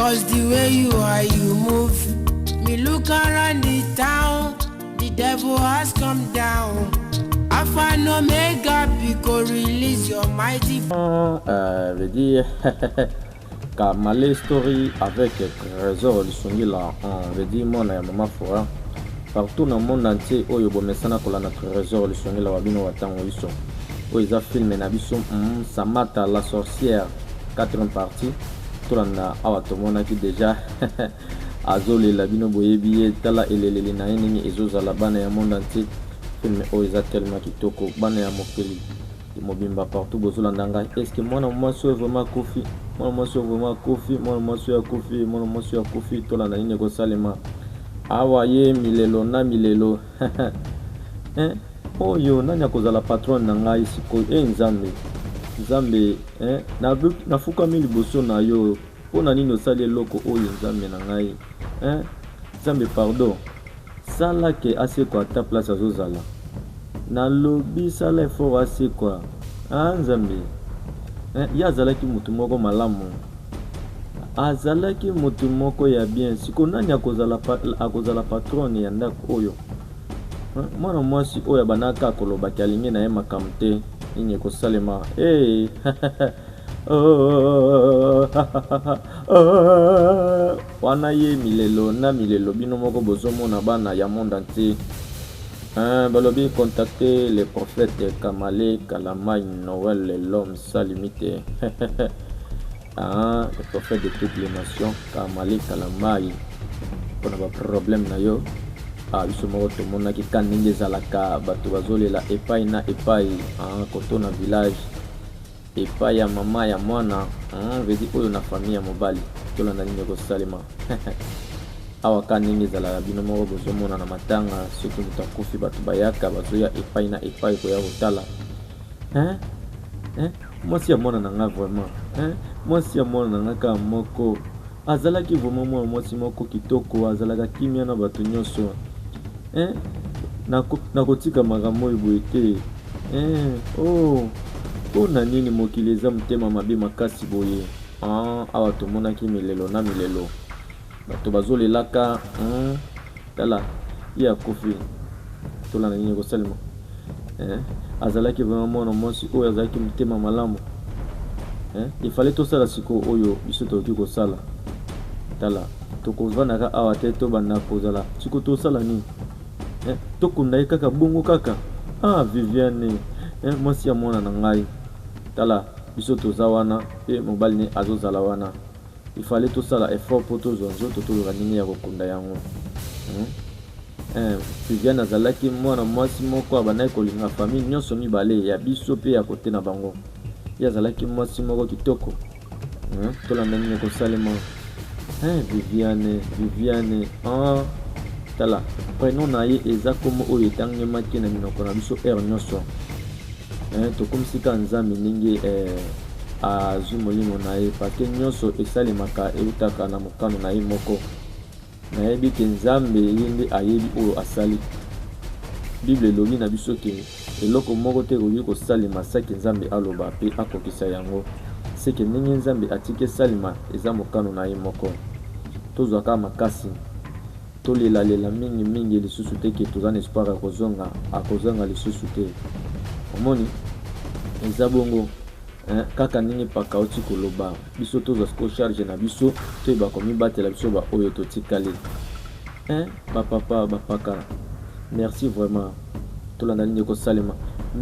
Cause the way you are, you move. Me look around the town, the devil has come down. Alpha and Omega, because release your mighty. Veut dire Kamale story avec Trésor Lisungila, veut dire mon maman fora. Partout dans le monde entier, oyo bomesana kola na Trésor Lisungila wabino watango iso. Oyo film na biso Samata la sorcière 4e partie. Tolanda awa tomona ki déjà azole la bino boyebi tala elelele na yeningi ezozala bana ya monde entier. Film oyo eza tellement kitoko bana ya mokeli mobimba partout bozolanda ngai. Est-ce que mwana mwasi oyo vraiment kofi mwana mwasi oyo vraiment kofi mwana mwasi oyo kofi mwana mwasi oyo kofi tolanda nini kosalema awa ye milelo na milelo oyo nani akozala patron na ngai sikoyo nzambe nzambe nafukami liboso na yo mpona nini osali eloko oyo nzambe na ngai nzambe pardon sala ke asekwa ata place azozala nalobi sala effort asekwa nzambe ye azalaki mutu moko malamu azalaki mutu moko ya bien siko nani akozala patron ya ndako oyo mwana mwasi oyo abanaka akolobaki alingi na ye makambo te nini kosalema wana ye milelo na milelo bino moko bozomona bana ya monde entier balobi contacter le prophète Kamale Kalamai Noël l'homme sans limite le prophète de toutes les nations Kamale Kalamai mpona baproblème na yo biso moko tomonaki ka ndenge ezalaka bato bazolela epai na epai koto na village epai ya mama ya mwana vedi oyo na famille ya mobali tolanda nini kosalema awa ka ndenge ezalaka bino moko bozomona na matanga soki moto akufi bato bayaka bazoya epai na epai koya kotala mwasi ya mwana na nga vraiment mwasi ya mwana na nga ka moko azalaki vraiment mwana mwasi moko kitoko azalaka kimia na bato nyonso nakotika makambo oyo boye te mpona nini mokili eza motema mabe makasi boye awa tomonaki milelo na milelo bato bazolelaka tala ye akufi tolanda nini kosalema azalaki vraiment mwana mwasi oyo azalaki motema malamu ifale tosala siko oyo biso tokoki kosala tala tokovandaka awa te tobanda kozala siko tosala nini tokunda ye kaka bongo kaka Viviane mwasi ya mwana na ngai tala biso toza wana pe mobali ne azozala wana ifale tosala effort po tozwa nzoto toloka nini ya kokunda yango Viviane azalaki mwana mwasi moko abandaki kolinga famille nyonso mibale ya biso pe ya kote na bango ye azalaki mwasi moko kitoko tolanda nini kosalema Viviane tala prénom na ye eza komo oyo etangemaki na minoko na biso aire nyonso tokomisika nzambe ndenge azwi molimo na ye pake nyonso esalemaka eutaka na mokano na ye moko nayebi ke nzambe ye nde ayebi oyo asali bible elobi na biso ke eloko moko te ekoki kosalema saki nzambe aloba pe akokisa yango seke ndenge nzambe atiki esalema eza mokano na ye moko tozwaka makasi tolelalela mingi lisusu te ke toza na espoir akozonga lisusu te omoni eza bongo kaka ndenge paka oti koloba biso tozwa siko charge na biso toyeba komibatela biso baoyo totikali bapapa bapaka merci vraiment tolanda ndenge kosalema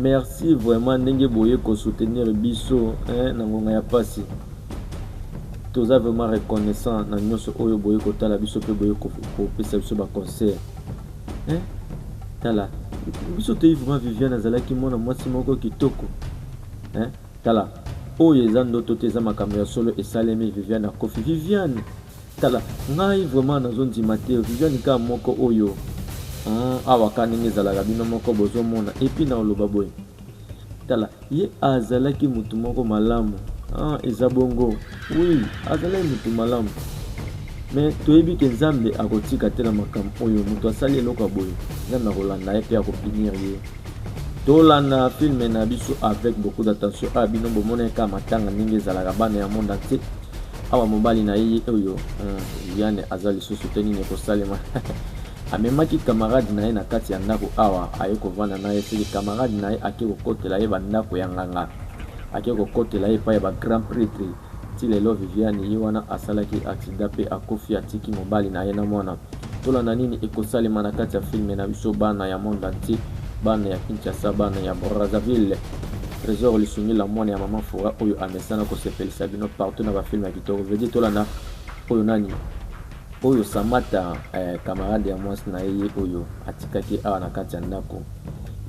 merci vraiment ndenge boye kosoutenir biso na ngonga ya pasi toza vraiment reconnaissant na nyonso oyo boye kotala biso pe boye kopesa biso baconseil tala biso toyi vraiment Viviane azalaki mwana mwasi moko kitoko tala oyo eza ndoto te eza makambo ya solo esalemi Viviane akofi Viviane tala ngai vraiment nazondima te Viviane ka moko oyo awa ka ndenge ezalaka bino moko bozomona epi na oloba boye tala ye azalaki mutu moko malamu eza bongo oui azalaki mutu malamu mais toyebi ke nzambe akotika te na makambo oyo mutu asali eloko boye nzambe akolanda ye pe akopinir ye tolanda filme na biso avec beaucoup d'attention bino bomona ka matanga ndenge ezalaka bana ya monde entier awa mobali na ye oyo Viviane azali susu te nini kosalema amemaki camarade na ye na kati ya ndako awa aye kovanda na ye seki camarade na ye ake kokotela ye bandako ya nganga ake kokotela ye pa ya ba grand prêtre ti lelo Viviane ye wana asalaki accident pe akofi atiki mobali na ye na mwana tolanda nini ekosalema na kati ya filme na biso bana ya monde entier bana ya Kinshasa bana ya Brazzaville Trésor lisungila mwana ya mama Fura oyo amesana kosepelisa bino partout na bafilme ya kitoko vedi tolanda oyo nani oyo Samata camarade ya mwasi na ye oyo atikaki awa na kati ya ndako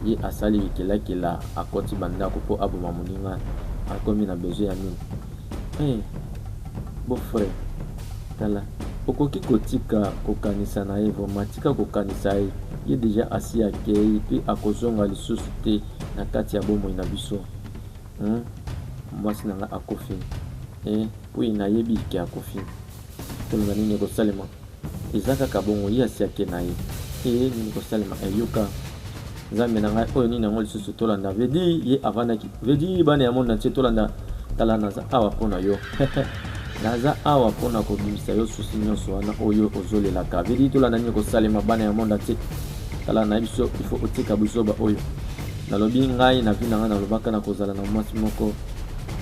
ye asali bikelakela akoti bandako po aboma moninga akomi na besoin ya nini beau frère tala okoki kotika kokanisa na ye vraiment tika kokanisa ye deja asi akei pe akozonga lisusu te na kati ya bomoi na biso mwasi nanga akofi po nayebi ke akofi tolonga nini kosalema eza kaka bongo ye asi ake na ye nini kosalema yoka nzambe na ngai oyo nini yango lisusu tolanda vedi ye avandaki vedi bana ya monde entier tolanda tala naza awa mpona yo naza awa mpona kobimisa yo susi nyonso wana oyo ozolelaka vedi tolanda nini kosalema bana ya monde entier tala na biso ifo otika bisoba oyo nalobi ngai na vi na ngai nalobaka na kozala na mwasi moko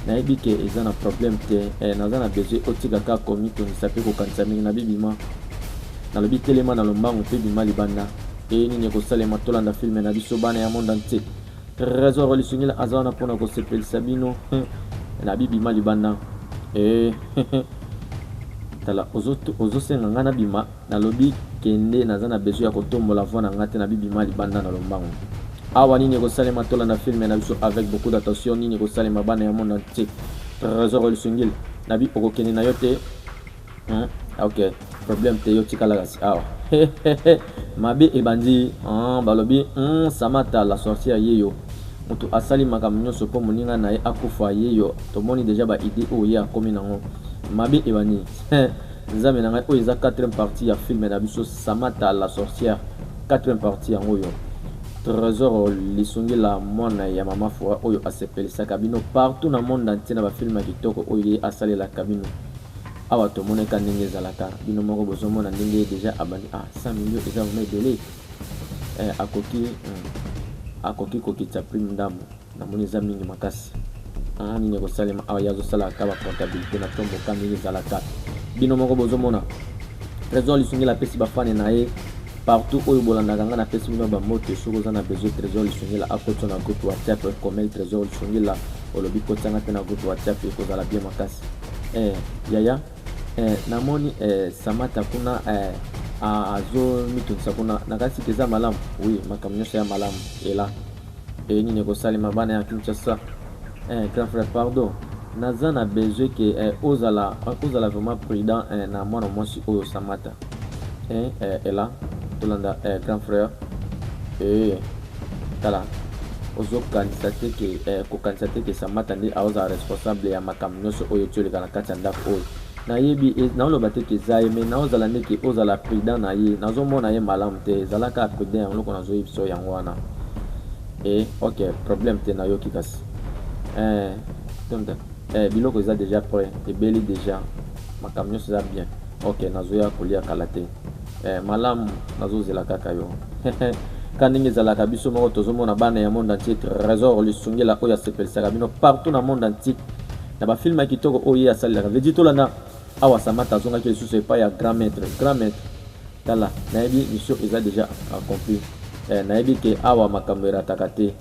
nayebi ke eza na problème te naza na besoin otika kaka komitongisa mpe kokanisa mingi na bibima nalobi telema na lombangu mpe bima libanda nini ekosalema tolanda filme na biso bana ya monde entier Trésor lisungila aza wana mpona kosepelisa bino na bibima libanda tala ozosenga ngai na bima nalobi kende naza na besoin ya kotombola voi na ngai te na bibima libanda na lombangu awa nini ekosalema tolanda filme na biso avec beaucoup d'attention nini ekosalema bana ya monde entier Trésor lisungila nabi okokende na yo te ok problème te yo tikala kasi awa mabe ebandi balobi Samata la sorcière yeyo mutu asali makambo nyonso po moninga na ye akufa yeyo tomoni deja ba idée oyo ye akomi nango mabe ebandi nzambe na ngai oyo eza 4e partie ya filme na biso Samata la sorcière 4e partie yango oyo Trésor lisungila mwana ya mama Fura oyo asepelisaka bino partout na monde entier na bafilme ya kitoko oyo ye asalelaka bino awa tomoneka ndenge ezalaka bino moko bozomona ndenge deja abandi 100 millions eza vraiment ebele akoki kokitisa prime ndambo namoni eza mingi makasi nini ekosalema awa ye azosalaka bacontabilité na tomboka ndenge ezalaka bino moko bozomona Trésor lisungila apesi bafane na ye partout oyo bolandaka nga napesi bino bamoto soki oza na besoin Trésor lisungila akotisa na groupe WhatsApp ekomel Trésor lisungila olobi kotianga te na groupe WhatsApp ekozala bien makasi yaya namoni Samata kuna azo mitungisa kuna nakasi keza malamu oui makambo nyonso ya malamu ela nini ekosalema bana ya Kinshasa grand frère pardon naza na besoin ke ozala vraiment prudent na mwana mwasi oyo Samata ela tolanda grand frère tala ozokanisa te ke kokanisa te ke Samata nde aozala responsable ya makambo nyonso oyo tioleka na kati ya ndako oyo nayebi naoloba te ke eza ye me naozala ndeke ozala prudent na ye nazomona ye malamu te ezalaka prudent yango loko nazoyebiso yango wana ok problème te nayoki kasi biloko eza déjà prêt ebeli déjà makambo nyonso eza bien ok nazoya kolia kala te malamu nazozela kaka yo ka ndenge ezalaka biso moko tozomona bana ya monde entier Trésor lisungila oyo asepelisaka bino partout na monde entier na bafilme ya kitoko oyo ye asalelaka vedi tolanda awa Samata azongaki lisusu epai ya grand maître tala nayebi mission eza déjà accompli nayebi ke awa makambo erataka te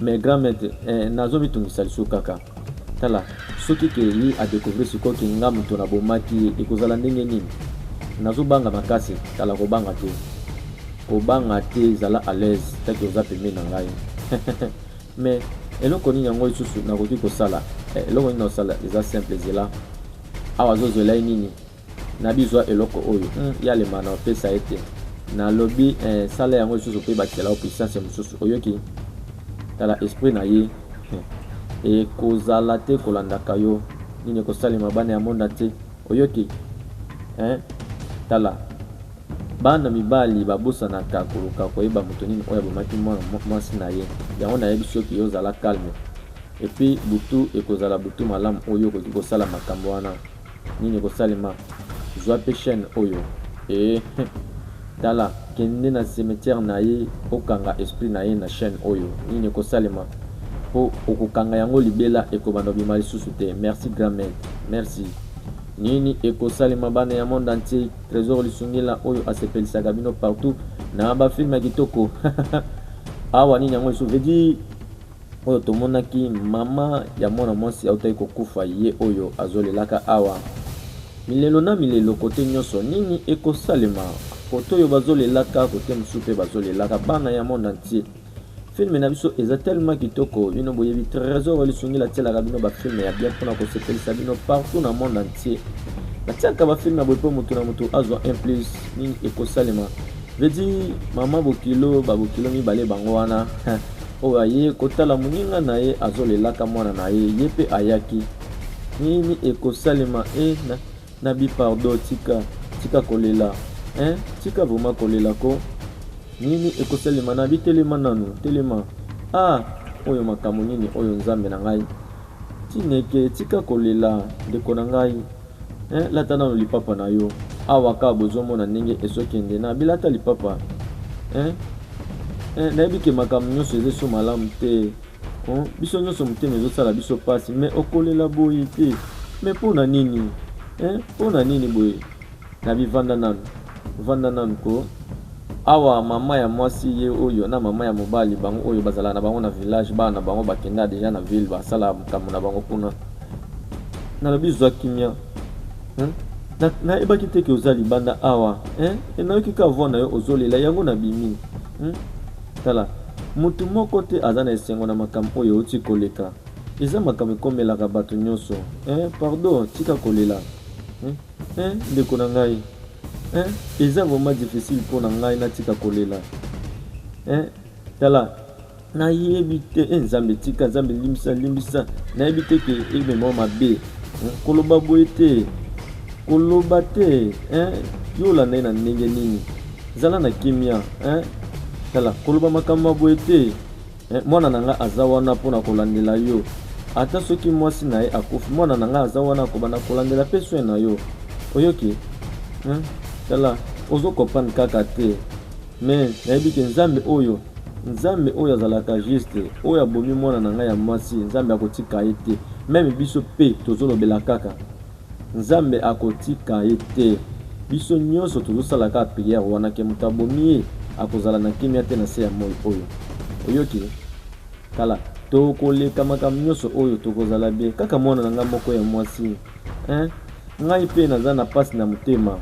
mais grand maître nazomitungisa lisusu kaka tala soki ke ye adécouvrir sikoyo ke nga moto nabomaki ekozala ndenge nini nazobanga makasi tala kobanga te ezala à l'aise taki oza pembeni na ngai mais eloko nini yango lisusu nakoki kosala eloko nini nakosala eza simple ezela awa azozwela ye nini nabizwa eloko oyo yalema na opesa ye te nalobi sala yango lisusu mpe bakela puissance mosusu oyoki tala esprit na ye ekozala te kolandaka yo nini ekosalema bana ya monde te oyoki tala bana mibali babosanaka koluka koyeba moto nini oyo abomaki mwana mwasi na ye yango nayebi soki yo ozala calme epuis butu ekozala butu malamu oyo okoki kosala makambo wana nini kosalema zwa pe chaîne oyo tala kende na cimetière na ye okanga esprit na ye na chaîne oyo nini kosalema po okokanga yango libela ekobanda bima lisusu te. Merci grand maître, merci. Nini ekosalema bana ya monde entier trésor lisungila oyo asepelisaka bino partout na ba film ya kitoko awa nini yango lisusu vedi oyo tomonaki mama ya mwana mwasi autai kokufa ye oyo azolelaka awa milelo na milelo kote nyonso nini ekosalema kote oyo bazolelaka kote mosusu mpe bazolelaka bana ya monde entier. Film na biso eza tellement kitoko bino boyebi trésor lisungila tielaka bino bafilme ya bien mpona kosepelisa bino partout na monde entier batiaka bafilme ya boye mpo motu na motu azwa un plus nini ekosalema vedi mama bokilo babokilo mibale bango wana oyo aye kotala moninga na ye azolelaka mwana na ye ye mpe ayaki nini ekosalema na bipardo tika kolela tika vraimen kolela ko nini ekosalema na bitelema nanu telema oyo makambo nini oyo nzambe na ngai tineke tika kolela ndeko na ngai lata nano lipapa na yo awa ka bozomona ndenge esokende na bilata lipapa nayebi ke makambo nyonso eza so malamu te biso nyonso motema ezosala biso pasi me okolela boye te me mpona nini mpona nini boye na bivanda nanu ko awa mama ya mwasi ye oyo na mama ya mobali bango oyo bazala na bango na village bana bango bakenda deja na ville basala makambo na bango kuna nalobi zwa kimia nayebaki te ke oza libanda awa nayoki ka voi na yo ozolela yango na bimi tala motu moko te aza na esengo na makambo oyo oti koleka eza makambo ekomelaka bato nyonso pardon tika kolela ndeko na ngai eza vraiment difficile mpo na ngai natika kolela tala nayebi te nzambe tika nzambe limbisa nayebi te ke emema mabe koloba boye te koloba te yola na ye na ndenge nini zala na kimia tala koloba makambo boye te mwana na ngai aza wana mpona kolandela yo ata soki mwasi na ye akufi mwana na ngai aza wana kobanda kolandela mpe soin na yo oyoki tala ozokomprendre kaka te me nayebi ke nzambe oyo azalaka juste oyo abomi mwana na ngai ya mwasi nzambe akotika ye te meme biso mpe tozolobela kaka nzambe akotika ye te biso nyonso tozosalaka priere wana ke moto abomi ye akozala na kimia te na se ya moi oyo oyoki tala tokoleka makambo nyonso oyo tokozala bien kaka mwana na ngai moko ya mwasi ngai mpe naza na pasi na motema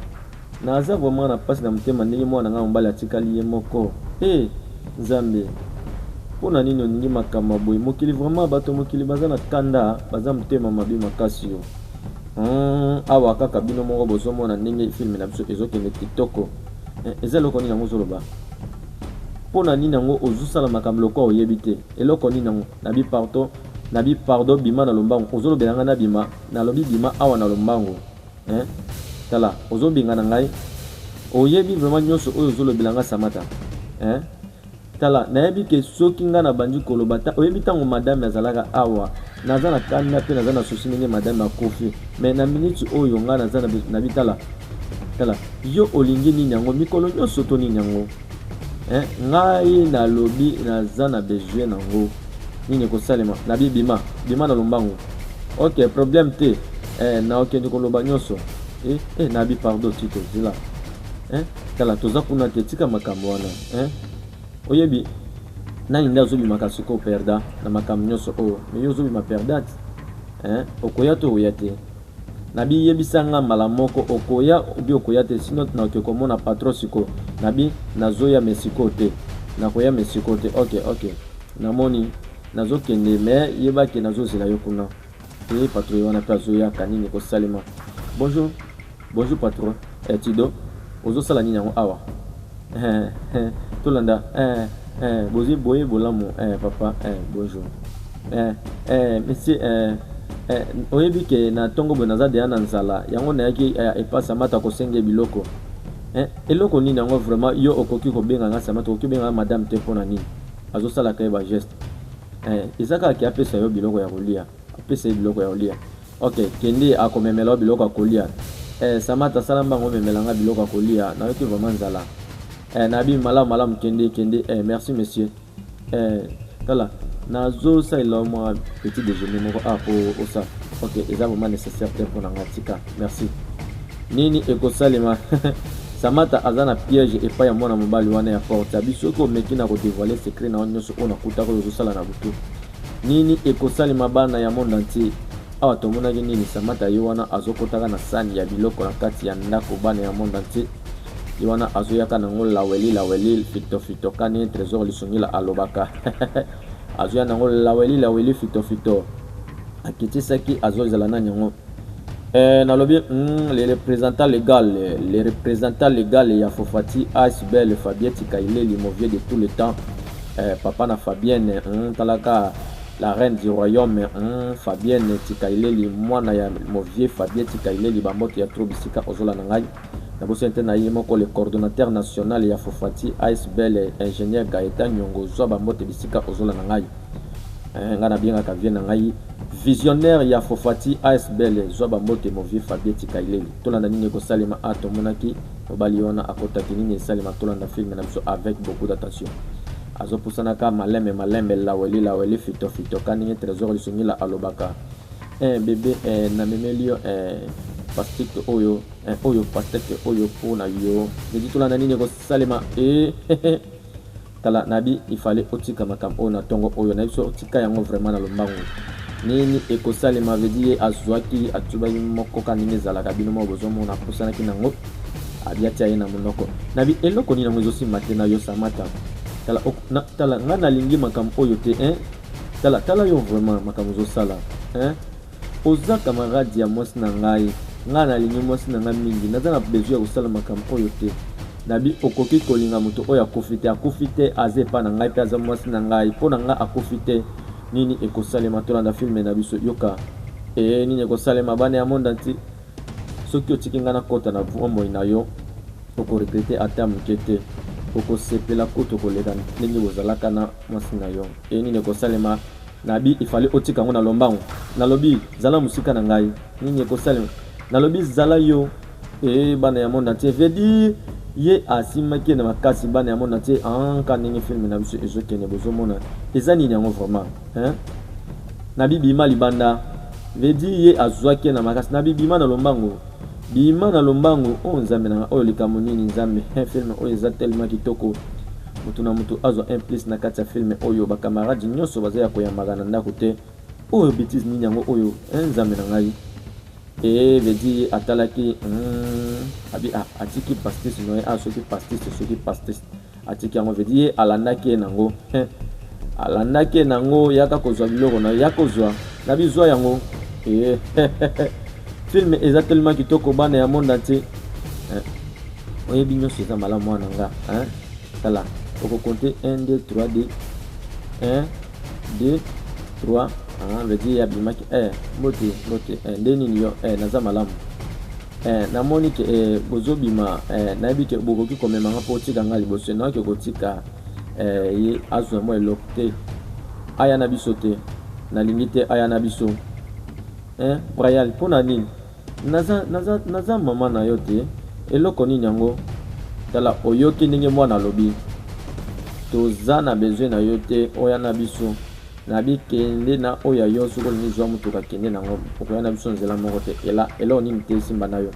naza vraiment na pasi na motema ndenge mwana na ngai mobali atikali ye moko nzambe mpona nini oningi makambo boye mokili vraiment bato mokili baza na kanda baza motema mabe makasi yo awa kaka bino moko bozomona ndenge filme na biso ezokende kitoko eza eloko nini yango ozoloba mpona nini yango ozosala makambo lokwa oyebi te eloko nini yango nabi pardon bima na lombango ozolobelanga na bima nalobi bima awa na lombango tala ozobinga na ngai oyebi vraiment nyonso oyo ozolobelanga samata tala nayebi ke soki nga na bandi koloba oyebi ntango madame azalaka awa naza na kanda mpe naza na sosi ndenge madame akofi me na miniti oyo nga naza na bitala tala yo olingi nini yango mikolo nyonso to nini yango ngai nalobi naza na besoin nango nini ekosalema nabi bima na lombango ok problème te naokende koloba nyonso nabi pardon tito zila tala toza kuna te tika makambo wana oyebi nani nde azobimaka siko perda na makambo nyonso oyo me yo ozobima perdate okoya to oya te nabi yebisanga mbala moko okoya obi okoya te sino naoke komona patron siko nabi nazoya mesiko te nakoya mesiko te ok namoni nazokende me yebake nazozela yo kuna patron wana mpe azoyaka nini kosalema bonjour patron tido ozosala nini yango awa tolanda bozi boye bolamu papa bonjour monsieur oyebi ke na ntongo boye naza deya na nzala yango nayaki epasa mata kosenge biloko eloko nini yango vraiment yo okoki kobenganga samata okoki obenganga madame te mpona nini azosalaka ye bageste eza kaka ke apesa yo biloko ya kolia apesa ye biloko ya kolia ok kendi akomemela biloko akolia Samata salamba ngomemelanga biloko akolia na yoki vraiment nzala nabi malamu kendi merci monsieur tala nazo ça il a moi petit déjeuner moko pour ça ok c'est vraiment nécessaire pour nangatika merci nini ekosalema Samata azana piège et pas ya mwana mobali wana ya porte biso ko mekina ko dévoiler secret na onyoso ona kuta ko yozosala na butu nini ekosalema bana ya monde entier awa tomonaki nini Samata ye wana azokotaka na sani ya biloko na kati ya ndako bana ya monde entier ye wana azoyaka nango laweli fito kani trésor lisongila alobaka azoya nango laweli fito akitisaki azozala na nyango nalobi les représentants légaux ya Fofati Asbel Fabiette Kaileli Movier de tout le temps papa na Fabienne talaka la reine du royaume Fabienne Tikaileli mwana ya Movier Fabiette Tikaileli bambote ya Trobisika ozola na ngai na bosente na ye moko le coordonnateur national ya Fofati Asbel ingénieur Gaëtan Nyongo zwa bambote bisika ozola na ngai ngana bien ka vient na ngai visionnaire ya Fofati Asbel zwa bambote Movier Fabiette Tikaileli tolanda nini ko salima atomonaki obaliona akotaki nini salima tolanda film na biso avec beaucoup d'attention azopusana ka malembe laweli fito kani trésor lisongila alobaka bébé na memelio pastike oyo pasteke oyo pona yo dit tolanda nini ko salima tala nabi il fallait otika makambo ona tongo oyo na biso otika yango vraiment na lombango nini ekosalema vedi azwaki atuba moko kanini zala kabino mo bozomo na pusana kinango abiati ayena monoko nabi eloko nini ngo zosimba te na yo Samata tala ngana lingi makambo oyo te tala yo vraiment makambo zosala oza camarade ya mwasi na ngai ngana lingi mwasi na ngai mingi naza na besoin ya kosala makambo oyo te nabi okoki kolinga moto oyo akufite azepa na ngai pe aza mwasi na ngai mpo na ngai akufite nini ekosalema tolanda filme na biso yoka nini ekosalema bana ya monde entier soki otiki ngai na kota na bomoi na yo okoregrete ata moke te okosepela kutu koleka ndenge bozalaka na mwasi na yo nini ekosalema nabi ifale otika ngo na lombango nalobi zala musika na ngai nini ekosalema nalobi zala yo bana ya monde entier veut dire ye asimaki na makasi bana ya monde entier anka ndenge filme na biso ezokende bozomona eza nini yango vraiment nabi bima libanda veut dire ye azwaki na makasi nabi bima na lombango o nzambe na oyo likambo nini nzambe filme oyo eza tellement kitoko mutu na mutu azwa implice na kati ya filme oyo bakamaradi nyonso baza ya koyambaka na ndako te oyo bêtise nini yango oyo nzambe na ngai vedi atalaki abi atiki pastis noye soki pastis atiki yango vedi ye alandaki nango yaka kozwa biloko na ya kozwa na bizwa yango film eza tellement kitoko bana ya monde entier oyebi nyonso eza malamu wana nga tala okokonte 1 2 3 d 1 2 3 vedi ya bimaki mbote nde nini yo naza malamu namoni ke bozobima nayebi ke bokoki komemanga mpo otika nga liboso nayoki kotika ye azwa mwa eloko te aya na biso te nalingi te aya na biso Brian mpona nini naza mama na yo te eloko nini yango tala oyoki ndenge mwana alobi toza na besoin na yo te oya na biso nabi kende na oya yo soko ni zwa mutuka kende nango okoya na biso nzela moko te elo nini te simba na yo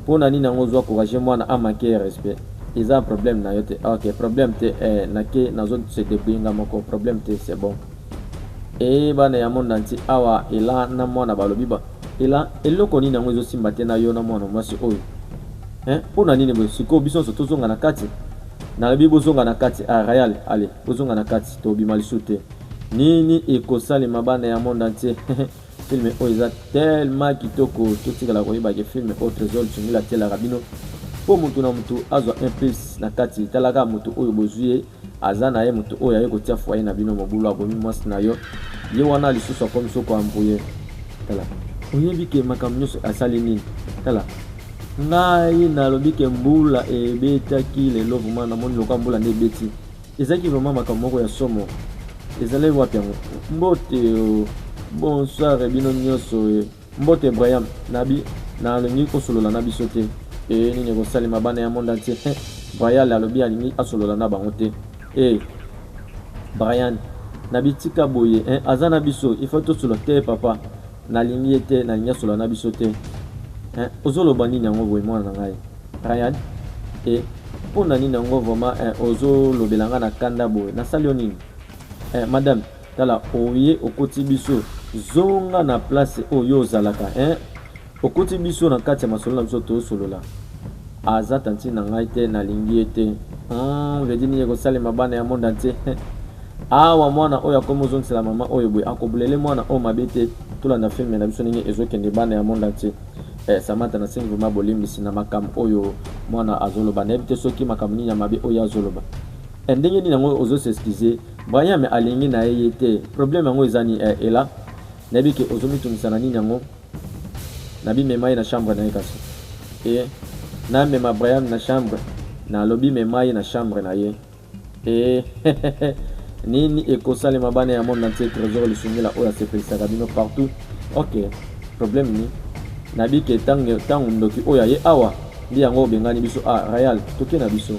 mpona nini yango zwa courage mwana amake respect eza problème na yo te ok problème te nake nazo se débrouiller moko problème te c'est bon bana ya monde entier awa ela na mwana balobi ba ela eloko nini yango ezosimba te na yo na mwana mwasi oyo mpona nini bosiko biso nyonso tozonga na kati nalobi bozonga na kati royal ale bozonga na kati tobima lisu te nini ekosalema bana ya monde entier filme oyo eza tellement kitoko totikala koyebake filme oyo trésor lisungila tielaka bino mpo mutu na mutu azwa implice na kati talaka mutu oyo bozwi ye aza na ye mutu oyo aye kotia foye na bino mobulu abomi mwasi na yo ye wana lisusu akomi soko ambuye tala oyebi ke makambo nyonso asali nini tala ngai nalobi ke mbula ebetaki lelo vraimen namoni loka mbula nde ebeti ezalaki vraimen makambo moko ya somo ezalaki wapi yango mbote bonsoir bino nyonso mbote Brian nabi na lingi ko solo na biso te e nini ko salima bana ya monde entier Brian la lobi alingi asolo na bango te e Brian nabi tika boye azana biso il faut to solo te papa na lingi ete na lingi solo na biso te ozolo bani nyango boye mwana ngai Brian e pona nini yango vraiment ozolo belanga na kanda boye na salio nini madame tala oye okoti biso zonga na place oyo ozalaka okoti biso na kati ya masolo na biso to solola aza tanti na ngai te na lingi ete vedi nini kosalema bana ya monde entier awa mwana oyo akomi ozongisela mama oyo boye akobulele mwana oyo mabe te tolanda filme na biso ndenge ezokende bana ya monde entier samata na sengi vraiment bolimbisi na makambo oyo mwana azoloba nayebi te soki makambo nini ya mabe oyo azoloba ndenge nini yango ozosexcuse Brian me alingi na ye te problème yango ezani ela nayebi ke ozomitungisa na nini yango nabimema ye na chambre na ye kasi namema Brian na chambre na lobi mema ye na chambre na ye nini ekosalema bana ya monde entier trésor lisungila oyo asepelisaka bino partout ok problème ni nabi ke tango ndoki oyo aye awa ndi yango obengani biso Royal toke na biso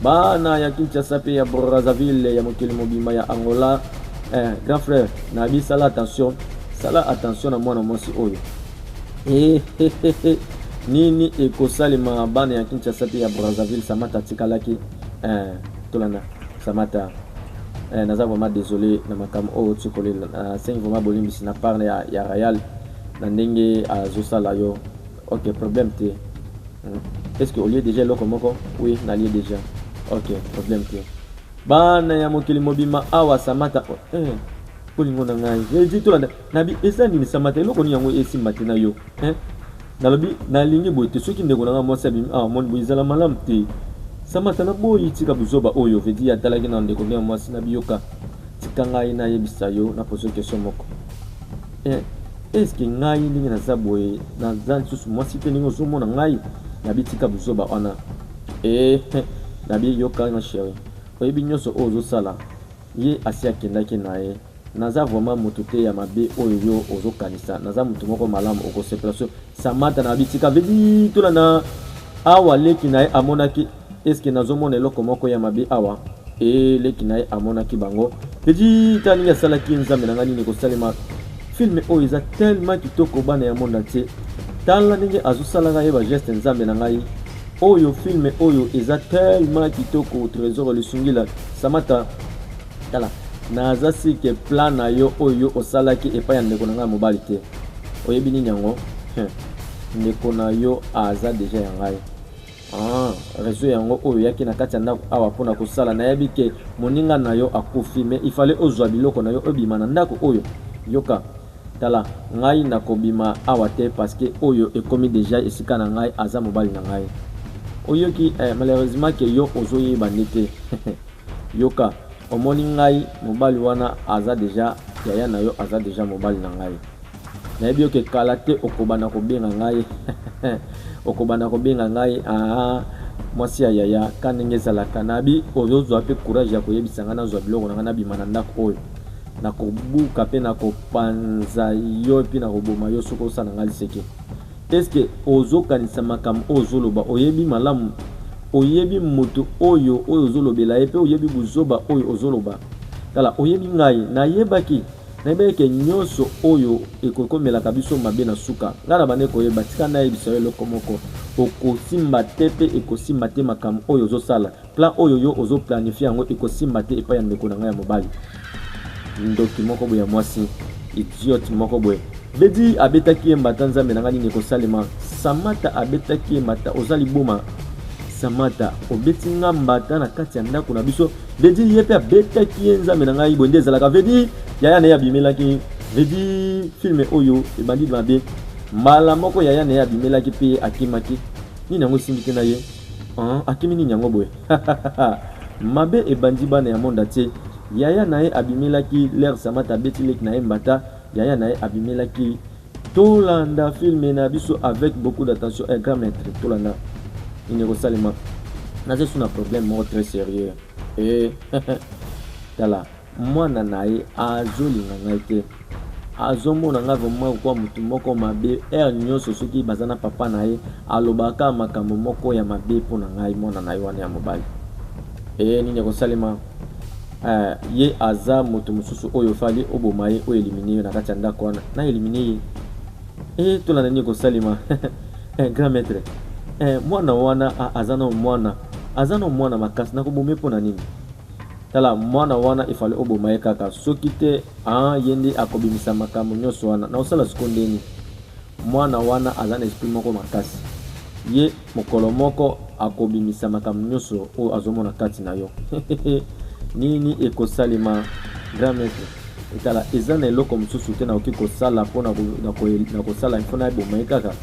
bana ya Kinshasa pe ya Brazzaville ya mokili mobima ya Angola grand frère nabi sala attention na mwana mwasi oyo nini ekosalema bana ya Kinshasa pe ya Brazzaville samata tikalaki tolanda samata naza vraiment désolé na makambo oyo tikolela sengi vraiment bolimbisi na part ya Royal na ndenge azosala yo ok problème te est-ce que au lieu déjà loko moko oui na lieu déjà ok problème te bana ya mokili mobima awa samata kolingo na ngai vedi tolanda nabi eza nini samata eloko ni yango esimba te na yo nalobi nalingi boye te soki ndeko na nga mwasi abimi moni boye ezala malamu te samata na boyi tika buzoba oyo vedi atalaki na ndeko na mwasi na biyoka tika ngai nayebisa yo na poso question moko est-ce que ngai ndenge naza boye naza lisusu mwasi te ndenge ozomona ngai nabi tika buzoba wana nabi yoka na chéri oyebi nyonso oyo ozosala ye asi akendaki na ye naza vraiment moto te ya mabe oyo yo ozokanisa naza moto moko malamu okosepela so samata na bitika vedi tolanda awa leki na ye amonaki est-ce que nazomona eloko moko ya mabe awa leki na ye amonaki bango vedi tala ndenge asalaki nzambe na ngai nini kosalema filme oyo eza tellement kitoko bana ya monde entier tala ndenge azosalaka ye bageste nzambe na ngai oyo filme oyo eza tellement kitoko trésor lisungila samata tala naza sike plan na yo oyo osalaki epai ya ndeko na ngai mobali te oyebi nini yango ndeko na yo aza deja ya ngai réseau yango oyo yaki na kati ya ndako awa mpona kosala nayebi ke moninga na yo akufi me ifale ozwa biloko na yo obima na ndako oyo yoka tala ngai nakobima awa te parce que oyo ekomi deja esika na ngai aza mobali na ngai oyoki malheureusement ke yo ozoyeba ndete yoka omoni ngai mobali wana aza deja yaya na yo aza deja mobali na ngai nayebi yo ke kala te okobana kobenga ngai okobana kobenga ngai mwasi ya yaya ka ndenge ezalaka nabi ozozwa mpe courage ya koyebisa ngai nazwa biloko na ngai nabima na ndako oyo nakobuka mpe nakopanza yo mpe nakoboma yo soki osala ngai liseke eske ozokanisa makambo oyo ozoloba oyebi malamu oyebi moto oyo ozolobela ye mpe oyebi buzoba oyo ozoloba tala oyebi ngai nayebaki ke nyonso oyo ekokomelaka biso mabe na suka ngai na bande koyeba tika nayebisa yo eloko moko okosimba te mpe ekosimba te makambo oyo ozosala plan oyo yo ozoplanifie yango ekosimba te epai ya ndeko na ngai ya mobali ndoki moko boye ya mwasi idiote moko boye vedi abetaki ye mbata nzambe na ngai nini ekosalema samata abetaki ye mbata oza liboma samata obeti nga mbata na kati ya ndako na biso vedi ye mpe abetaki ye nzambe na ngai boye nde ezalaka vedi yaya na ye abimelaki vedi filme oyo ebandi mabe mbala moko yaya na ye abimelaki mpe akimaki nini yango esimbi te na ye akimi nini yango boye mabe ebandi bana ya monde te yaya na ye abimelaki l'air samata abeti leki na ye mbata yaya na ye abimelaki tolanda filme na biso avec beaucoup d'attention grand maître tolanda nini kosalema naza su na problème moko très sérieux tala mwana na ye azolinga ngai te azomona nga vraiment kwa mutu moko mabe nyonso soki bazana papa na ye alobaka makambo moko ya mabe mpona ngai mwana na ye wana ya mobali nini kosalema ye aza mutu mosusu oyo fali oboma ye oyo elimine ye na kati ya ndako wana na elimine ye tolanda nini kosalema grand maître mwana wana aza na mwana makasi nakoboma ye mpona nini tala mwana wana ifale oboma ye kaka soki te ye nde akobimisa makambo nyonso wana na osala siko ndeni mwana wana aza na esprit moko makasi ye mokolo moko akobimisa makambo nyonso oyo azomona kati na yo nini ekosalema grand maître etala eza na eloko mosusu te nakoki kosala mpona na kosala mpona eboma ye kaka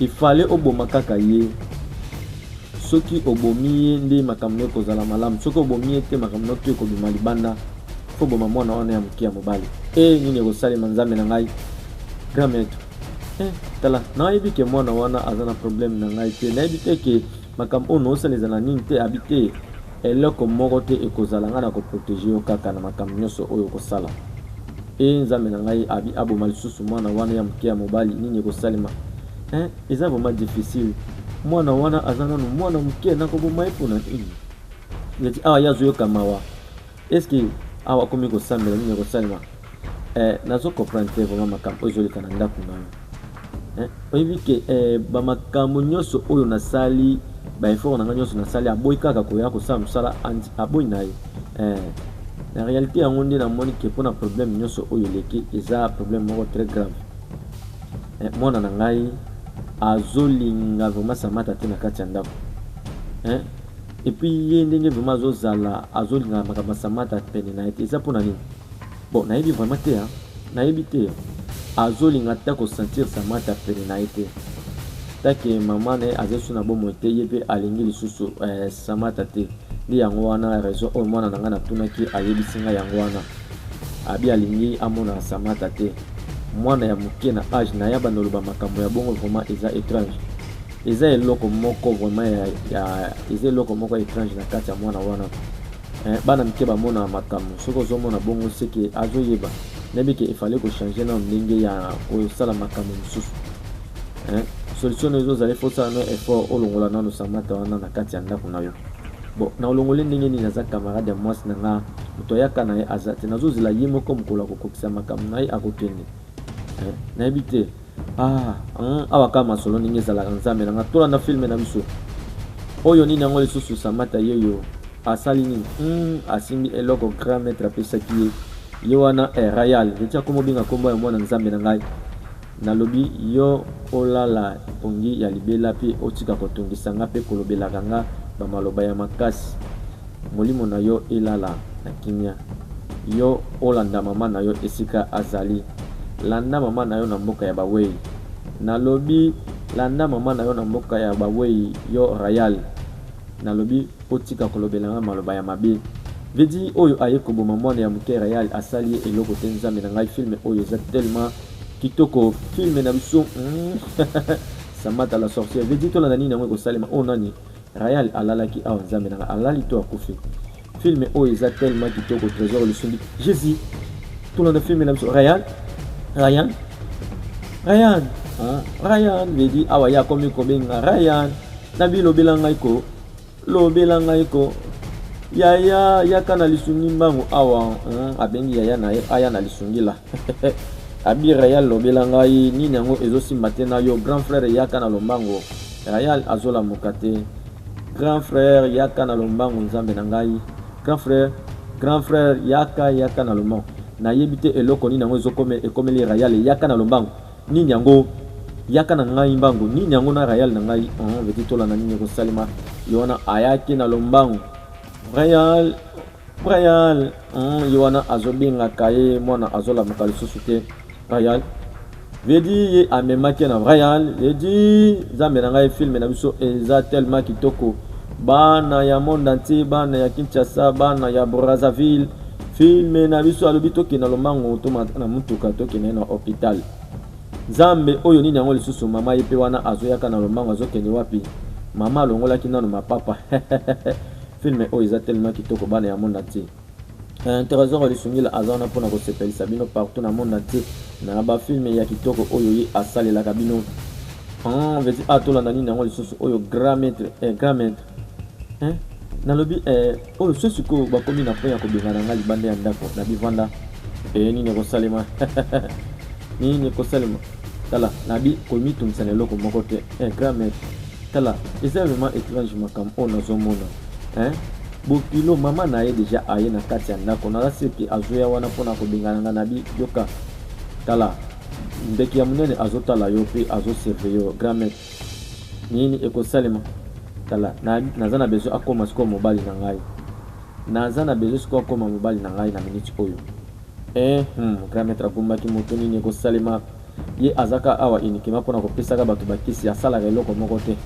ifale oboma kaka ye soki obomi ye nde makambo ekozala malamu soki obomi ye te makambo to ekobima libanda fo boma mwana wana ya moke ya mobali nini ekosalema nzambe na ngai grand maître tala nayebi ke mwana wana aza na problème na ngai te nayebi te ke makambo oyo noosaleza na nini te abi te eloko moko te ekozala ngai na koprotege yo kaka na makambo nyonso oyo okosala nzambe na ngai abi aboma lisusu mwana wana ya moke ya mobali nini ekosalema eza vraiment difficile mwana wana aza nanu mwana moke nakoboma ye mpona nini neti awa ye azoyoka mawa estce awa akomi kosambela nini ekosalema nazokomprendre te vraiment makambo oyo ezoleka na ndako na yo oyebi ke bamakambo nyonso oyo nasali baeffort na ngai nyonso nasali aboyi kaka koya kosala mosala aboyi na ye na réalité yango nde namoni ke mpona problème nyonso oyo eleki eza problème moko très grave mwana na ngai azolinga vraiment samata te na kati ya ndako epuis ye ndenge vraiment azolinga makambo samata pene na ye te eza mpona nini bon nayebi vraiment te nayebi te azolinga ta kosentir samata pene na ye te take mama na ye azesu na bomoi te ye mpe alingi lisusu samata te nde yango wana raison oyo mwana na ngai natunaki ayebisi ngai yango wana abi alingi amona samata te mwana ya moke na age na ya banoloba makambo ya bongo vraiment eza étrange eza eloko moko vraiment eza eloko moko étrange na kati ya mwana wana bana mike bamona makambo soki ozomona bongo seke azoyeba nayebi ke efale kochange na ndenge ya kosala makambo mosusu solution ezozala efosala no effort olongola nano samata wana na kati ya ndako na yo bon na olongoli ndenge nini aza camarade ya mwasi na nga moto ayaka na ye aza te nazozela ye moko mokolo akokokisa makambo na ye akokende nayebi te awa kaka masolo ndenge ezalaka nzambe na nga tolanda filme na biso oyo nini yango lisusu samata yeyo asali nini asimbi eloko grand maître apesaki ye wana royal neti akomobinga kombo ya mwana nzambe na ngai nalobi yo olala pongi ya libela mpe otika kotungisa nga mpe kolobelaka nga bamaloba ya makasi molimo na yo elala na kimia yo olanda mama na yo esika azali landa mama na yo na mboka ya bawei nalobi landa mama na yo na mboka ya bawei yo royal nalobi otika kolobelanga maloba ya mabe vedi oyo aye koboma mwana ya moke royal asali ye eloko te nzambe na ngai filme oyo eza tellement kitoko filme na biso samata la sorcière vedi tolanda nini yango ekosalema oyo nani royal alalaki awa nzambe na ngai alali to akufi filme oyo eza tellement kitoko trésor lusumbi jésus tolanda filme na biso Ryan vedi awa ya komi kobenga Ryan nabi lobela ngai ko yaya yaka na lisungi mbangu awa abengi yaya na ye aya na lisungi la abi Ryan lobela ngai nini yango ezosimba te na yo grand frère yaka na lombango Ryan azola mokate grand frère yaka na lombango nzambe na ngai grand frère yaka na lombango nayebi te eloko nini yango ekomeli royal yaka na lombango nini yango yaka na ngai mbango nini yango na royal na ngai veti tolanda nini ekosalema yo wana ayaki na lombango royal yo wana azobengaka ye mwana azolamuka lisusu te royal vedi ye amemaki na royal vedi nzambe na ngai filme na biso eza tellement kitoko bana ya monde entier bana ya Kinshasa bana ya Brazzaville filme na biso alobi tokende na lombango tomata na mutuka tokende na hôpital nzambe oyo nini yango lisusu mama ye mpe wana azoyaka na lombango azokende wapi mama alongolaki nano mapapa filme oyo eza tellement kitoko bana ya monde entier Trésor lisungila azana pona ko sepelisa bino partout na monde entier na ba film ya kitoko oyo yi asalela kabino vezi atolanda nini yango lisusu oyo grand maître nalobi oyo sosi ko bakomi na point ya kobengana nga libanda ya ndako na bivanda nini kosalema nini kosalema tala nabi komitumisa na eloko moko te grand maître tala eza vraiment étrange makambo oyo nazomona bokilo mama na ye déjà aye na kati ya ndako naza seki azoya wana mpona kobengana nga nabi yoka tala ndeki ya monene azotala yo mpe azoserve yo grand maître nini ekosalema tala naza na besoin akoma sikoyo mobali na ngai naza na besoin sikoyo akoma mobali na ngai na minute oyo grand maître agumbaki moto nini ekosalema ye azaka awa inikema mpona kopesaka bato bakisi asalaka eloko moko te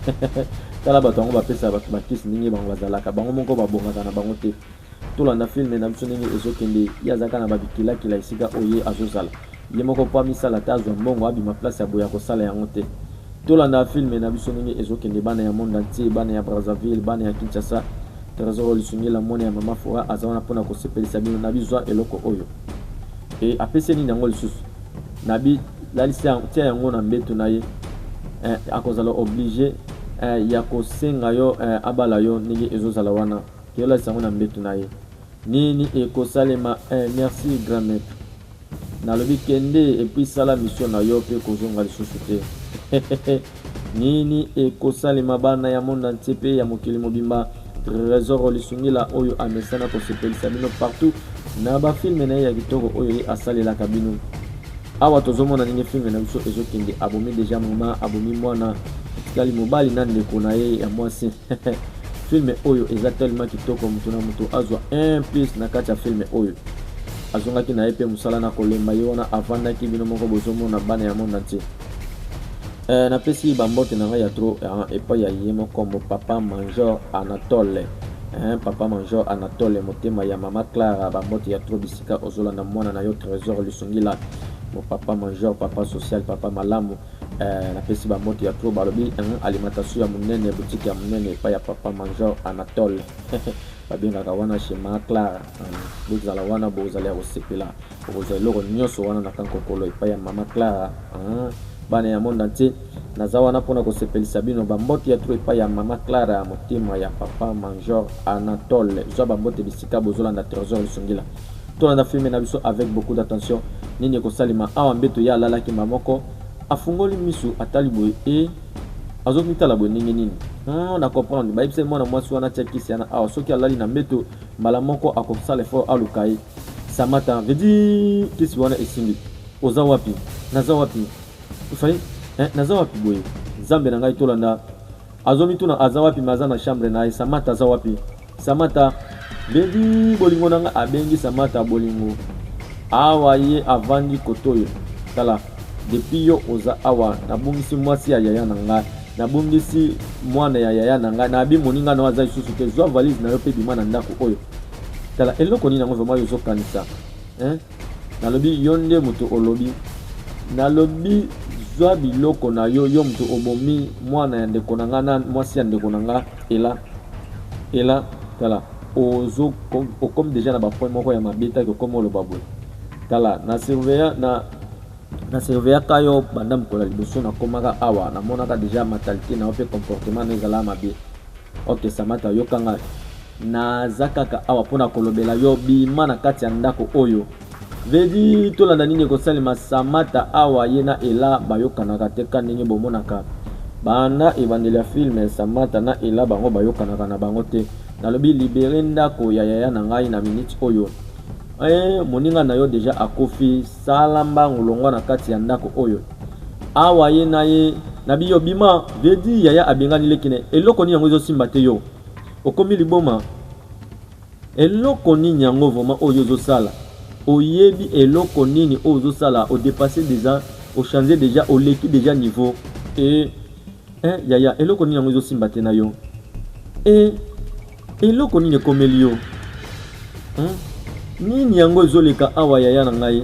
tala bato yango bapesaka bato bakisi ndenge bango bazalaka bango moko babongaka na bango te tolanda filme na biso ndenge ezokende ye azaka na babikilakila esika oyo ye azozala ye moko mpo amisala te azwa mbongo abima place ya boya kosala yango te tolanda filme na biso ndenge ezokende bana ya monde entier bana ya Brazzaville bana ya Kinshasa Trésor lisungila mwana ya mama Fora aza wana mpona kosepelisa bino na bizwa eloko oyo apesi nini yango lisusu nabi lalisia tia yango na mbeto na ye akozala obligé ya kosenga yo abala yo ndenge ezozala wana ke lalisia yango na mbeto na ye nini ekosalema merci grand maître nalobi kende epuis sala mission na yo mpe kozonga lisusu te nini ekosalema bana ya monde entier mpe ya mokili mobimba Trésor lisungila oyo amesana kosepelisa bino partout na bafilme na ye ya kitoko oyo ye asalelaka bino awa tozomona ndenge filme na biso ezokende abomi déjà mama abomi mwana etikali mobali na ndeko na ye ya mwasi filme oyo eza tellement kitoko moto na moto azwa un plus na kati ya filme oyo azongaki na ye mpe mosala na kolemba ye wana avandaki bino moko bozomona bana ya monde entier napesi bambote na ngai ya tro epai ya ye mokombo papa Major Anatole papa Major Anatole motema ya mama Clara bambote ya tro bisika ozolanda mwana na yo Trésor lisungila mon papa Major papa social papa malamu napesi bambote ya tro balobi alimentation ya monene boutique ya monene epai ya papa Major Anatole babengaka wana chez mama Clara bozala wana bozala ya kosepela bozala eloko nyonso wana na kankokolo epai ya mama Clara bana ya monde entier naza wana mpona kosepelisa bino bambote ya tro epai ya mama Clara ya motema ya papa Major Anatole zwa bambote bisika bozolanda Trésor lisungila tolanda filme na biso avec beaucoup d'attention nini ekosalema awa mbeto ye alalaki mamoko afungoli misu atali boye azomitala boye ndenge nini na comprendre bayebiseli mwana mwasi wana tia kisi yana awa soki alali na mbeto mbala moko akosala effort aluka ye samata vedi kisi wana esimbi oza wapi naza wapi ifali naza wapi boye nzambe na ngai tolanda azomituna aza wapi maza na chambre na ye samata aza wapi samata bebi bolingo nanga abengi samata bolingo awa ye avandi kotoyo tala depuis yo oza awa nabungisi mwasi ya yaya na ngai nabungisi mwana ya yaya na ngai nabi moninga na waza lisusu te zwa valise na yo mpe bima na ndako oyo tala eloko nini yango vraiment yozokanisa nalobi yo nde moto olobi nalobi zwa biloko na yo yo moto obomi mwana ya ndeko na ngai na mwasi ya ndeko na ngai ela tala ozo okomi déjà na bapoint moko ya mabeta okomi oloba boye tala na surveya ka yo banda mokolo ya liboso nakomaka awa namonaka déjà mentalité na yo mpe comportement na ezala mabe ok samata yokanga naza kaka awa mpona kolobela yo bima na kati ya ndako oyo vedi tolanda nini ekosalema samata awa ye na ela bayokanaka te ka ndenge bomonaka banda ebandeli ya filme samata na ela bango bayokanaka na bango te nalobi libere ndako ya yaya na ngai na minute oyo moninga na yo deja akofi sala mbangu longwa na kati ya ndako oyo awa ye na ye nabi yo bima vedi yaya abengani lekine eloko nini yango ezosimba te yo okomi liboma eloko nini yango vraiment oyo ozosala oyebi eloko nini oyo ozosala odepasser déjà ochange déjà oleki déjà niveau yaya eloko nini yango ezosimba te na yo eloko nini ekomeli yo nini yango ezoleka awa yaya na ngai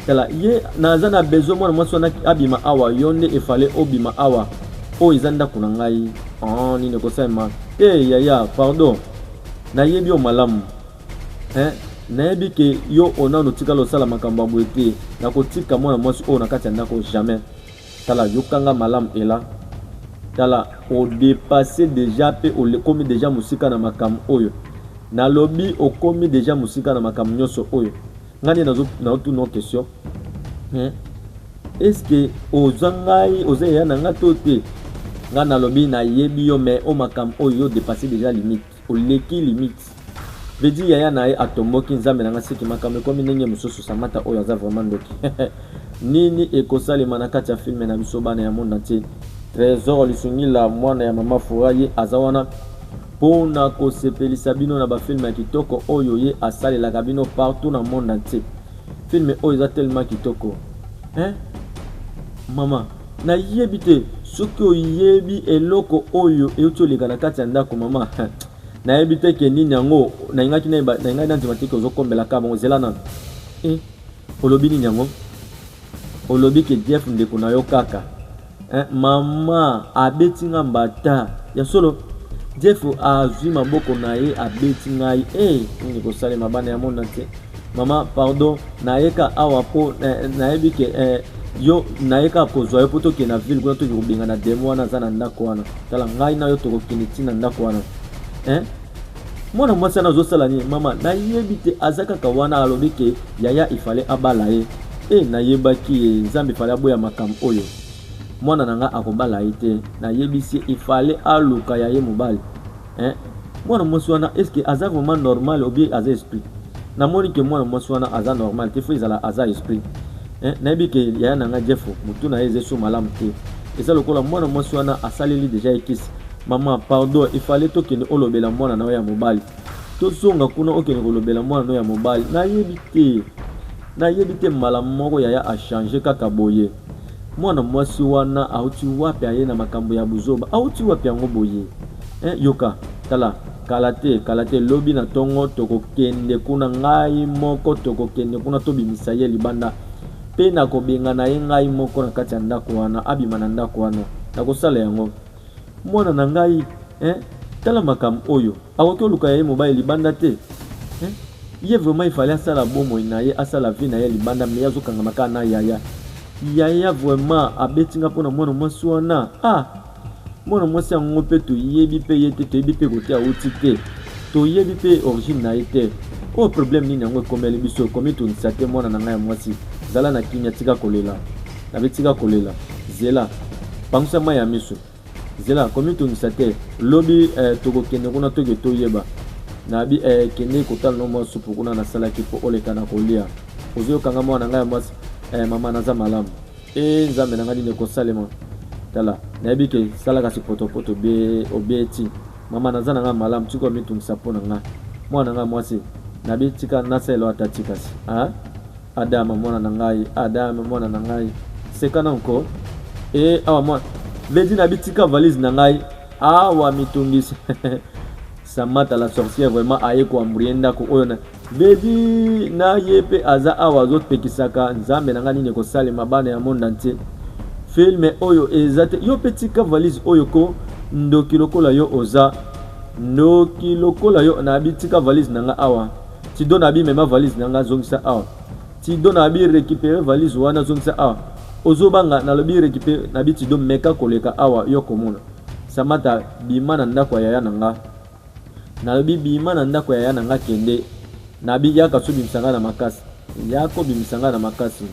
tala ye naza na besoin mwana mwasi wana abima awa yo nde efale obima awa oyo eza ndako na ngai nini ekosalema yaya pardon nayebi yo malamu nayebi ke yo onano tika losala makambo ya boye te nakotika mwana mwasi oyo na kati ya ndako jamais. Tala yokanga malamu ela tala odepase déjà pe okomi déjà musika na makambo oyo nalobi okomi déjà musika na makambo nyonso oyo ngani nazotuna no question est-ce que ozangai ozeya na nga to te nga nalobi nayebi yo mais o makambo oyo yo dépasser déjà limite oleki limite veut dire yaya na ye atomboki nzambe na nga siki makambo ekomi ndenge mosusu samata oyo aza vraiment ndoki nini ekosalema na kati ya filme na biso bana ya monde entier. Trésor lisungila mwana ya mama fura ye aza wana mpona kosepelisa bino na bafilme ya kitoko oyo ye asalelaka bino partout na monde entier. Filme oyo eza tellement kitoko mama nayebi te soki oyebi eloko oyo euti oleka na kati ya ndako mama nayebi te ke nini yango nayingaki nayingai na nzima te ke ozokombelaka bango zela nano olobi nini yango olobi ke Jeff ndeko na yo kaka mama abeti nga mbata ya solo Jeff azwi maboko na ye abeti ngai nini kosalema bana ya monde te mama pardon nayeka awa po nayebi ke yo nayeka kozwa yo po toke na ville kuna toki kobinga na demo wana aza na ndako wana tala ngai na yo tokokende ntina ndako wana mwana mwasi wana azosala nini mama nayebi te aza kaka wana alobi ke yaya ifale abala ye nayebaki ye nzambe ifale aboya makambo oyo mwana nanga akobala ye te nayebisi ifale aluka ya ye mobali mwana mwasi wana est-ce que aza vraiment normal ou bien aza esprit namoni ke mwana mwasi wana aza normal te fo ezala aza esprit nayebi ke yaya nanga Jeff mutu na ye ezeso malamu te eza lokola mwana mwasi wana asaleli deja ekisi mama pardon ifale tokende olobela mwana na yo ya mobali tozonga kuna okende kolobela mwana na yo ya mobali nayebi te mbala moko yaya achange kaka boye mwana mwasi wana auti wapi aye na makambo ya buzoba auti wapi yango boye yoka tala kala te lobi na tongo tokokende kuna ngai moko tokokende kuna tobimisa ye libanda pe nakobenga na ye ngai moko na kati ya ndako wana abima na ndako wana nakosala yango mwana na ngai tala makambo oyo akoki oluka ya ye mobali libanda te ye vraiment ifale asala bomoi na ye asala vie na ye libanda me azokanga maka na yaya vraiment abetinga mpona mwana mwasi wana mwana mwasi yango mpe toyebi mpe ye te toyebi mpe kote auti te toyebi mpe origine na ye te oyo problème nini yango ekomeli biso ekomi tondisa te mwana na ngai ya mwasi zala na kimia tika kolela nabe tika kolela zela pangisa mai ya miso zela komi tondisa te lobi tokokende kuna toke toyeba nabi kende kotala no mwa supu kuna nasalaki mpo oleka na kolia ozoyokanga mwana na ngai ya mwasi mama naza malamu nzambe na ngai nini ekosalema tala nayebi ke salaka si potopoto obeti mama naza na ngai malamu tika omitungisa mpo na ngai mwana na ngai mwasi nabi tika naselo ata tikasi adama mwana na ngai adama mwana na ngai sekana nko awa mwana vedi nabi tika valise na ngai awa mitungisi Samata la sorcière vraiment aye ko amburie ndako oyo na vedi na ye pe aza awa azopekisaka nzambe na ngani neko salema bana ya monde entier filme oyo ezate yo petika valise oyo ko ndoki lokola yo oza ndoki lokola yo na bitika valise nanga awa ti dona bi mema valise nanga zongisa awa ti dona bi récupérer valise wana zongisa awa ozobanga na lobi récupérer na bi ti do meka koleka awa yo komona Samata bimana ndako ya nanga na lobi bimana ndako ya nanga kende nabi yaka so bimisanga na makasi yako bimisanga na makasi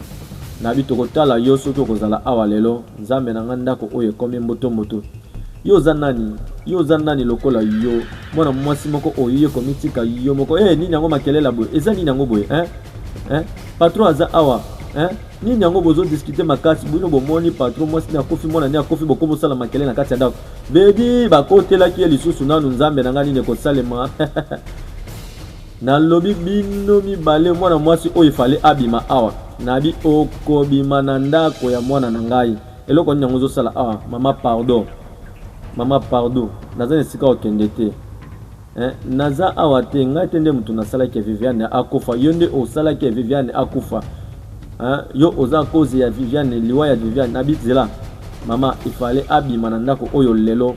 nabi tokotala yo soki okozala awa lelo nzambe na nga ndako oyo ekomi mboto yo za nani lokola yo mwana mwasi moko oyo ye komitika yo moko nini yango makelela boye eza nini yango boye patron aza awa nini yango bozo discuter makasi bino bomoni patron mwasi na kofi mwana ni akofi bokomo sala makele na kati ya ndako bedi bakotelaki ye lisusu nanu nzambe na nga nini ekosalema na lobi bino mibale mwana mwasi oyo ifale abima awa nabi okobima na ndako ya mwana na ngai eloko nini yango ozosala awa mama pardon naza esika okende te naza awa te ngai te nde mutu nasalaki ya Viviane akufa yo nde osalaki ya Viviane akufa yo oza cause ya Viviane liwa ya Viviane nabi zela mama ifale abima na ndako oyo lelo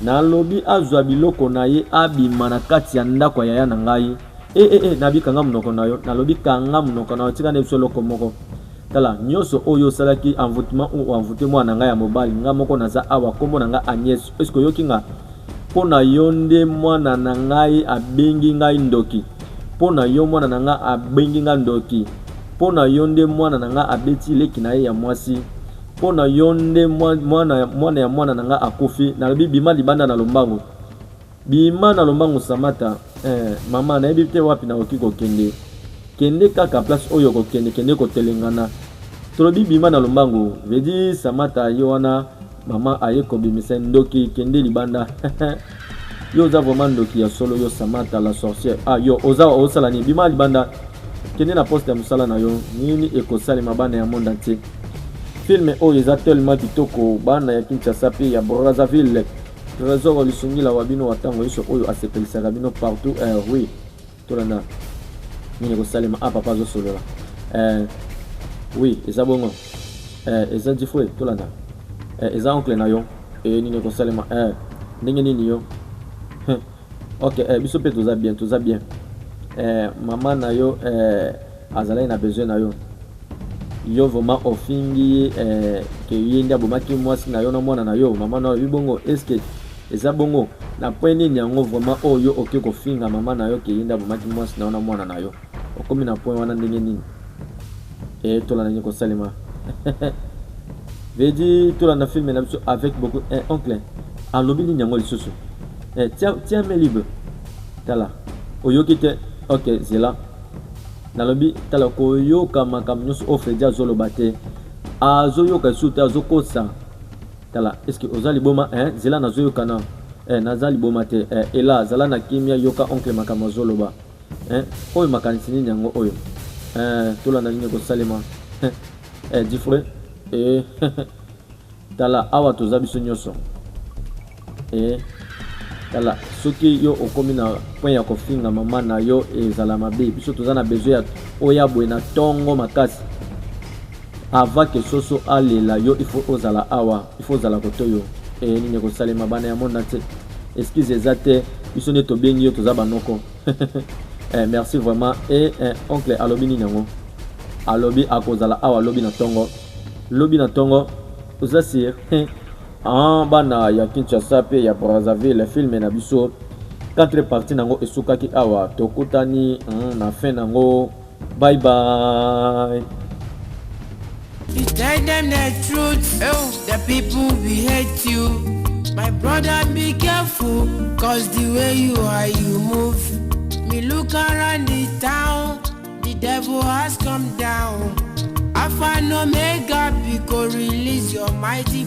na lobi azwa biloko na ye abima na kati ya ndako ya na ngai nabi kanga munoko na yo nalobi kanga munoko na yo tika ne solo komoko tala nyoso oyo salaki envoûtement ou envoûté mwana nga ya mobali nga moko naza awa kombo na nga Agnès est-ce que yoki nga pona yonde mwana na ngai abengi ngai ndoki pona yo mwana na nga abengi nga ndoki pona yonde mwana na nga abeti leki na ye ya mwasi pona yonde mwana ya mwana na nga akufi nalobi bima libanda na lombango bima na lombango Samata mama na yebi te wapi na oki kokende kende kaka place oyo kende kotelengana tolobi bima na lombango vedi Samata yo wana mama aye kobimisa ndoki kende libanda yo za vraiment ndoki ya solo yo Samata la sorcière yo oza osala ni bima libanda kende na poste ya musala na yo nini ekosali mabana ya monde entier film oyo eza tellement kitoko bana ya Kinshasa pe ya Brazzaville trésor lisungila wabino watango yeso oyo asepelisaka bino partout oui tolanda nini kosalema papa zo solola oui eza bongo eza difwe tolanda eza oncle na yo nini kosalema ndenge nini yo ok biso pe toza bien mama na yo azalai na besoin na yo yo vraiment ofingi ke yenda bomaki mwasi na yo na mwana na yo mama na yo bongo est-ce que eza bongo na point nini yango vraiment oyo oke kofinga mama na yo ke yenda bomaki mwasi na yo na mwana na yo okomi na point wana ndenge nini tola na nyiko salima vedi tola na film na biso avec beaucoup oncle alobi nini yango lisusu tiens mes libre tala oyoki te ok zela nalobi tala koyoka makambo nyonso oyo Fredi azoloba te azoyoka lisusu te azokosa tala est-ce que oza liboma zela nazoyoka na naza liboma te ela zala na kimia yoka oncle makambo azoloba oyo makanisi nini yango oyo tolanda nini kosalema difre tala awa toza biso nyonso tala soki yo okomi na point ya kofinga mama na yo ezala mabe biso toza na besoin ya oya boye na tongo makasi avant que soso alela yo il faut ozala awa il faut ozala kotoyo nini kosalema bana ya monde entier excuse eza te biso nde tobengi yo toza banoko merci vraiment oncle alobi nini yango alobi akozala awa lobi na tongo oza sir bana ya Kinshasa pe ya Brazzaville film na biso 4 parties nango esukaki awa tokutani na fin nango bye bye. You tell them the truth, the people will hate you. My brother, be careful, cause the way you are, you move. Me look around the town, the devil has come down. Alpha and Omega, because release your mighty